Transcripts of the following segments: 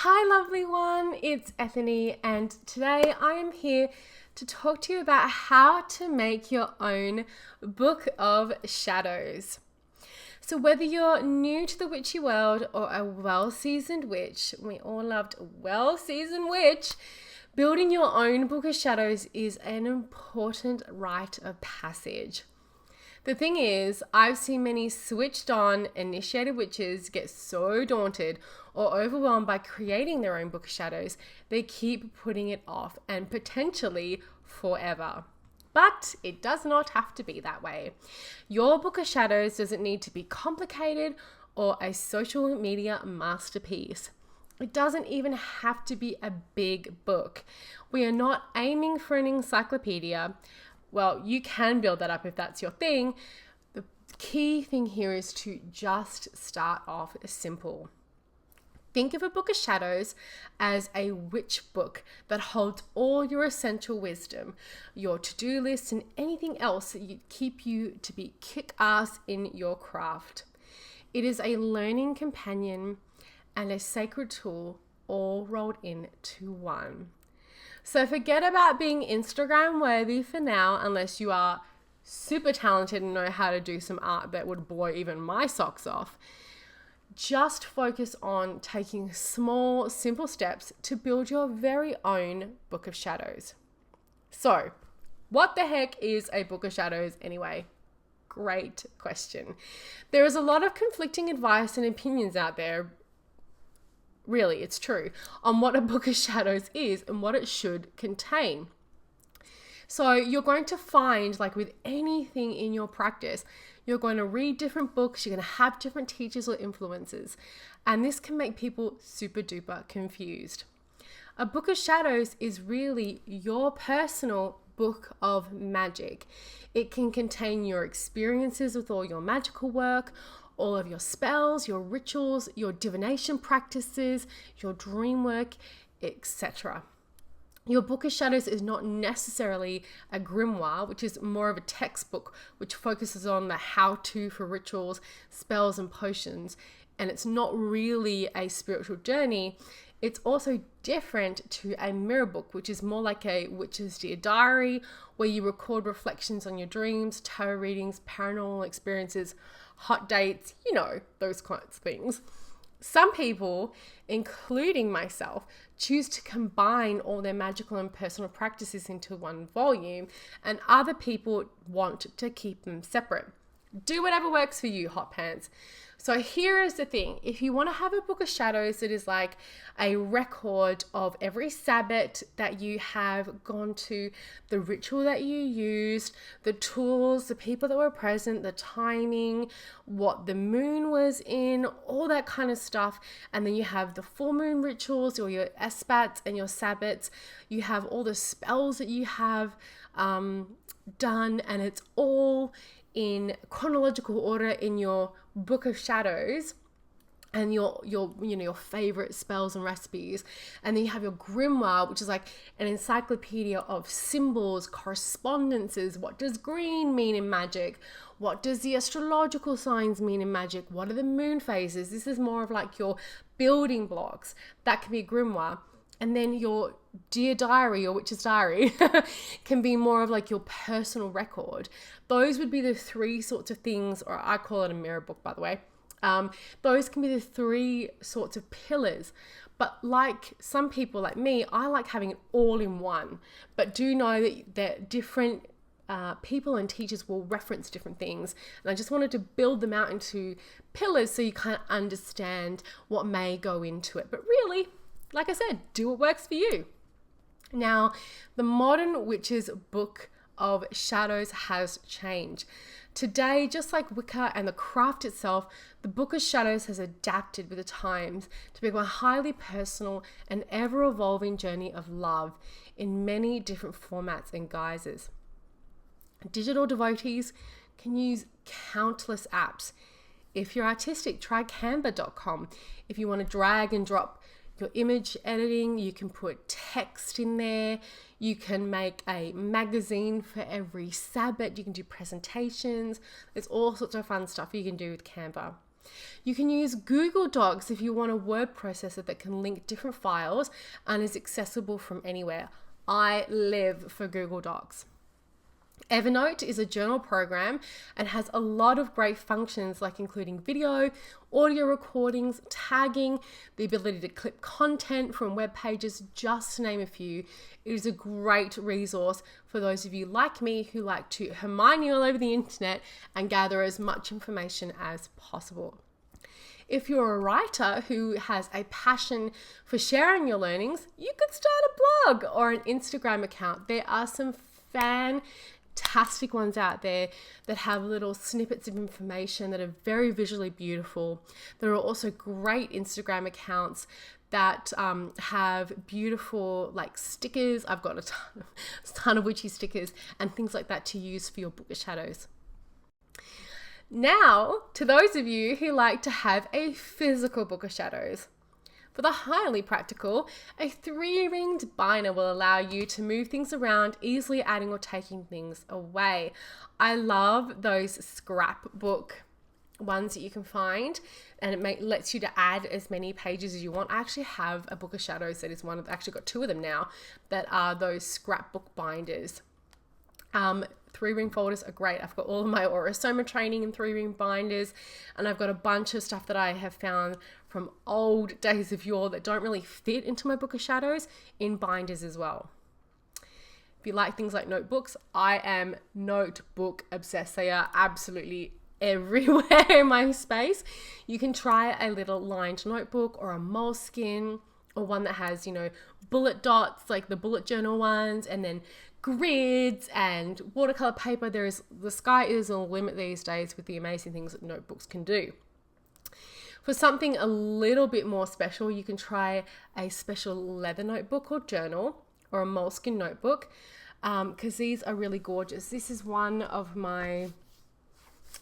Hi lovely one, it's Ethany and today I am here to talk to you about how to make your own book of shadows. So whether you're new to the witchy world or a well-seasoned witch, we all loved a well-seasoned witch, building your own book of shadows is an important rite of passage. The thing is, I've seen many switched on, initiated witches get so daunted or overwhelmed by creating their own book of shadows, they keep putting it off and potentially forever. But it does not have to be that way. Your book of shadows doesn't need to be complicated or a social media masterpiece. It doesn't even have to be a big book. We are not aiming for an encyclopedia. Well, you can build that up if that's your thing. The key thing here is to just start off simple. Think of a book of shadows as a witch book that holds all your essential wisdom, your to-do list, and anything else that would keep you to be kick-ass in your craft. It is a learning companion and a sacred tool all rolled into one. So forget about being Instagram worthy for now, unless you are super talented and know how to do some art that would blow even my socks off. Just focus on taking small, simple steps to build your very own book of shadows. So, what the heck is a book of shadows anyway? Great question. There is a lot of conflicting advice and opinions out there. Really, it's true, on what a book of shadows is and what it should contain. So you're going to find, like with anything in your practice, you're going to read different books, you're going to have different teachers or influencers, and this can make people super duper confused. A book of shadows is really your personal book of magic. It can contain your experiences with all your magical work, all of your spells, your rituals, your divination practices, your dream work, etc. Your book of shadows is not necessarily a grimoire, which is more of a textbook which focuses on the how-to for rituals, spells, and potions, and it's not really a spiritual journey. It's also different to a mirror book, which is more like a witch's dear diary, where you record reflections on your dreams, tarot readings, paranormal experiences, hot dates, those kinds of things. Some people, including myself, choose to combine all their magical and personal practices into one volume, and other people want to keep them separate. Do whatever works for you, hot pants. So here is the thing. If you want to have a book of shadows that is like a record of every Sabbath that you have gone to, the ritual that you used, the tools, the people that were present, the timing, what the moon was in, all that kind of stuff. And then you have the full moon rituals or your Esbats and your Sabbats. You have all the spells that you have done, and it's all in chronological order in your book of shadows, and your favorite spells and recipes. And then you have your grimoire, which is like an encyclopedia of symbols, correspondences. What does green mean in magic? What does the astrological signs mean in magic? What are the moon phases? This is more of like your building blocks. That can be a grimoire. And then your dear diary or witch's diary can be more of like your personal record. Those would be the three sorts of things, or I call it a mirror book, by the way. Those can be the three sorts of pillars. But like some people like me, I like having it all in one. But do know that different people and teachers will reference different things. And I just wanted to build them out into pillars so you kind of understand what may go into it. But really, like I said, do what works for you. Now, the modern witch's book of shadows has changed. Today, just like Wicca and the craft itself, the book of shadows has adapted with the times to become a highly personal and ever-evolving journey of love in many different formats and guises. Digital devotees can use countless apps. If you're artistic, try canva.com. If you want to drag and drop your image editing, you can put text in there. You can make a magazine for every Sabbath. You can do presentations. There's all sorts of fun stuff you can do with Canva. You can use Google Docs if you want a word processor that can link different files and is accessible from anywhere. I live for Google Docs. Evernote is a journal program and has a lot of great functions like including video, audio recordings, tagging, the ability to clip content from web pages, just to name a few. It is a great resource for those of you like me who like to Hermione all over the internet and gather as much information as possible. If you're a writer who has a passion for sharing your learnings, you could start a blog or an Instagram account. There are some fantastic ones out there that have little snippets of information that are very visually beautiful. There are also great Instagram accounts that have beautiful like stickers. I've got a ton of witchy stickers and things like that to use for your book of shadows. Now, to those of you who like to have a physical book of shadows. For the highly practical, a 3-ringed binder will allow you to move things around, easily adding or taking things away. I love those scrapbook ones that you can find, and it lets you to add as many pages as you want. I actually have a book of shadows that is one of, I actually got 2 of them now, that are those scrapbook binders. 3-ring folders are great. I've got all of my Aurosoma training in 3-ring binders, and I've got a bunch of stuff that I have found from old days of yore that don't really fit into my book of shadows in binders as well. If you like things like notebooks, I am notebook obsessed. They are absolutely everywhere in my space. You can try a little lined notebook or a moleskin, or one that has, bullet dots like the bullet journal ones, and then grids and watercolor paper. The sky is the limit these days with the amazing things that notebooks can do. For something a little bit more special, you can try a special leather notebook or journal, or a moleskin notebook, because these are really gorgeous. This is one of my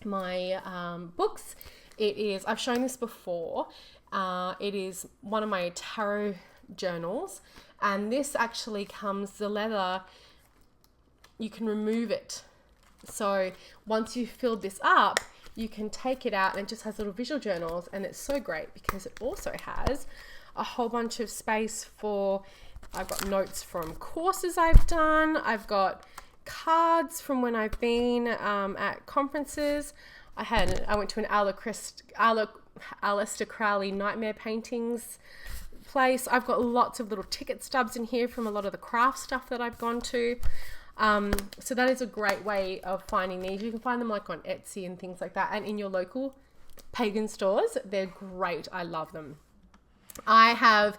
books. I've shown this before. It is one of my tarot journals, and this actually comes, the leather, you can remove it. So once you've filled this up, you can take it out, and it just has little visual journals, and it's so great because it also has a whole bunch of space for, I've got notes from courses I've done, I've got cards from when I've been at conferences. I went to an Aleister Crowley Nightmare Paintings place. I've got lots of little ticket stubs in here from a lot of the craft stuff that I've gone to. So that is a great way of finding these. You can find them like on Etsy and things like that, and in your local pagan stores. They're great. I love them. I have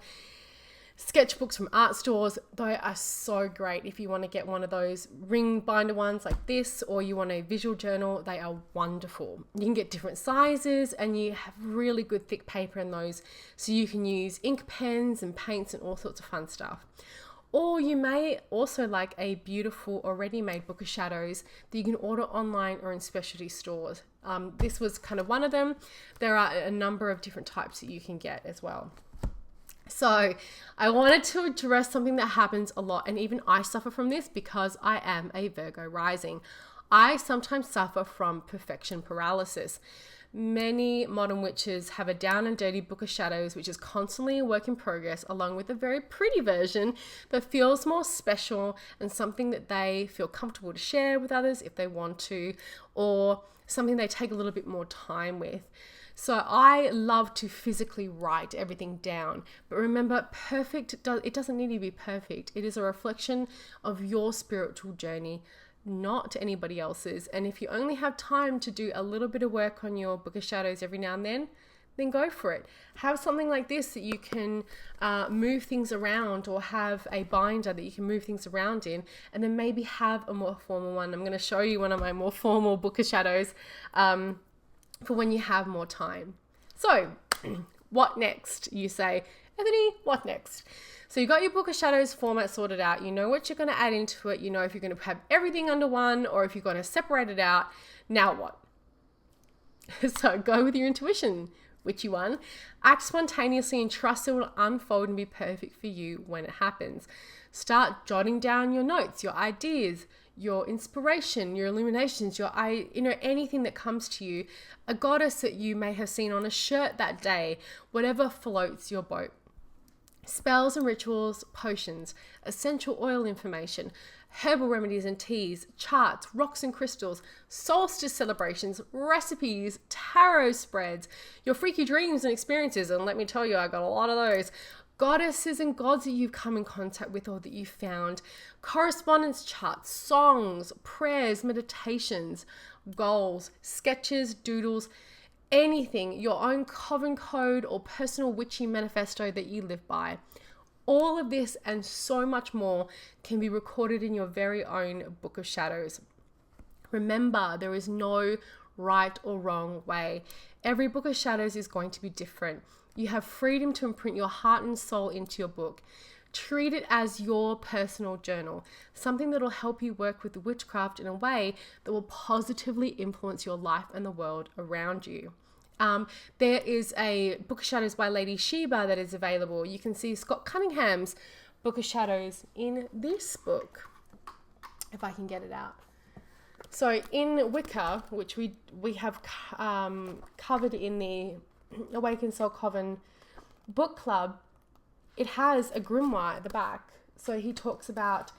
sketchbooks from art stores. They are so great if you want to get one of those ring binder ones like this, or you want a visual journal. They are wonderful. You can get different sizes, and you have really good thick paper in those, so you can use ink pens and paints and all sorts of fun stuff. Or you may also like a beautiful already made book of shadows that you can order online or in specialty stores. This was kind of one of them. There are a number of different types that you can get as well. So I wanted to address something that happens a lot, and even I suffer from this because I am a Virgo rising. I sometimes suffer from perfection paralysis. Many modern witches have a down and dirty book of shadows, which is constantly a work in progress, along with a very pretty version that feels more special and something that they feel comfortable to share with others if they want to, or something they take a little bit more time with. So I love to physically write everything down, but remember, it doesn't need to be perfect. It is a reflection of your spiritual journey, not anybody else's. And if you only have time to do a little bit of work on your book of shadows every now and then go for it. Have something like this that you can move things around, or have a binder that you can move things around in, and then maybe have a more formal one. I'm going to show you one of my more formal book of shadows for when you have more time. So what next? You say, Anthony, what next? So you got your book of shadows format sorted out. You know what you're going to add into it. You know if you're going to have everything under one, or if you're going to separate it out. Now what? So go with your intuition. witchy one. Act spontaneously and trust it will unfold and be perfect for you when it happens. Start jotting down your notes, your ideas, your inspiration, your illuminations, anything that comes to you, a goddess that you may have seen on a shirt that day, whatever floats your boat. Spells and rituals, potions, essential oil information, herbal remedies and teas, charts, rocks and crystals, solstice celebrations, recipes, tarot spreads, your freaky dreams and experiences, and let me tell you, I got a lot of those. Goddesses and gods that you've come in contact with or that you found, correspondence charts, songs, prayers, meditations, goals, sketches, doodles, anything, your own coven code or personal witchy manifesto that you live by. All of this and so much more can be recorded in your very own Book of Shadows. Remember, there is no right or wrong way. Every Book of Shadows is going to be different. You have freedom to imprint your heart and soul into your book. Treat it as your personal journal, something that will help you work with witchcraft in a way that will positively influence your life and the world around you. There is a Book of Shadows by Lady Sheba that is available. You can see Scott Cunningham's Book of Shadows in this book, if I can get it out. So in Wicca, which we have covered in the Awakened Soul Coven book club, it has a grimoire at the back. So he talks about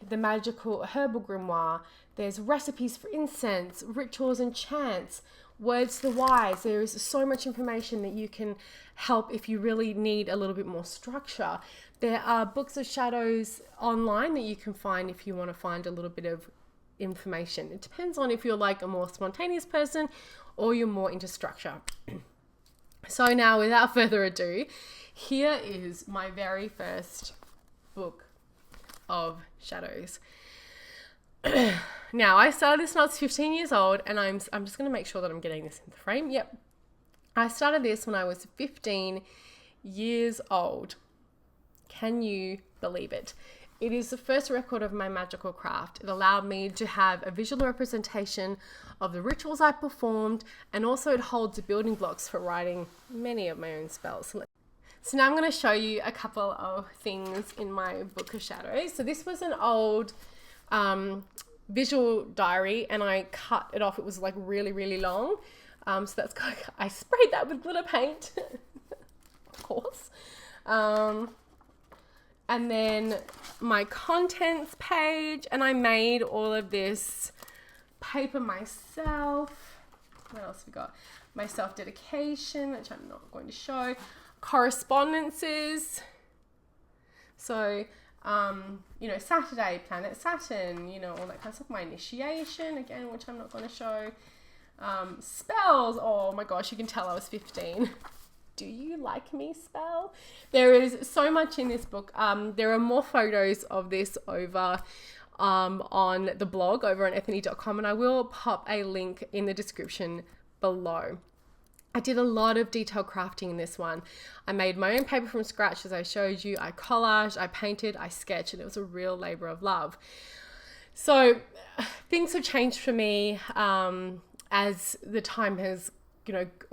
the magical herbal grimoire. There's recipes for incense, rituals and chants, words to the wise. There is so much information that you can help if you really need a little bit more structure. There are books of shadows online that you can find if you want to find a little bit of information. It depends on if you're like a more spontaneous person or you're more into structure. So now, without further ado, here is my very first book of shadows. Now, I started this when I was 15 years old, and I'm just going to make sure that I'm getting this in the frame. Yep. I started this when I was 15 years old. Can you believe it? It is the first record of my magical craft. It allowed me to have a visual representation of the rituals I performed, and also it holds the building blocks for writing many of my own spells. So now I'm going to show you a couple of things in my Book of Shadows. So this was an old visual diary, and I cut it off. It was like really, really long. So that's kind of, I sprayed that with glitter paint, of course. And then my contents page, and I made all of this paper myself. What else have we got? My self-dedication, which I'm not going to show. Correspondences. So, Saturday, planet Saturn, all that kind of stuff. My initiation, again, which I'm not going to show. Spells. Oh my gosh, you can tell I was 15. Do you like me spell? There is so much in this book. There are more photos of this over on the blog over on ethany.com, and I will pop a link in the description below. I did a lot of detail crafting in this one. I made my own paper from scratch, as I showed you. I collaged, I painted, I sketched, and it was a real labor of love. So things have changed for me as the time has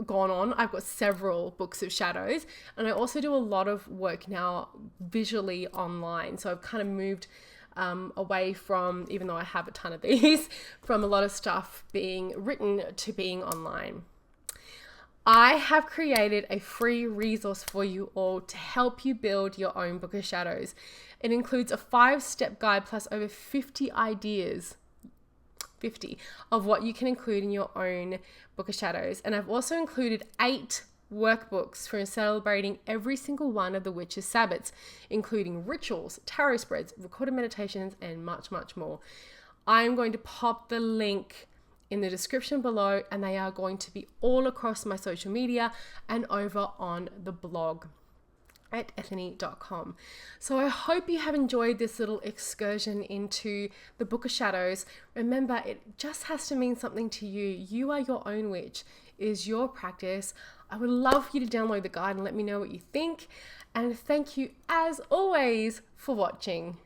gone on. I've got several books of shadows, and I also do a lot of work now visually online. So I've kind of moved away from, even though I have a ton of these, from a lot of stuff being written to being online. I have created a free resource for you all to help you build your own Book of Shadows. It includes a 5-step guide plus over 50 ideas 50 of what you can include in your own Book of Shadows. And I've also included 8 workbooks for celebrating every single one of the witch's Sabbats, including rituals, tarot spreads, recorded meditations, and much, much more. I'm going to pop the link in the description below, and they are going to be all across my social media and over on the blog at ethany.com. So I hope you have enjoyed this little excursion into the Book of Shadows. Remember, it just has to mean something to you. You are your own witch. It is your practice. I would love for you to download the guide and let me know what you think. And thank you, as always, for watching.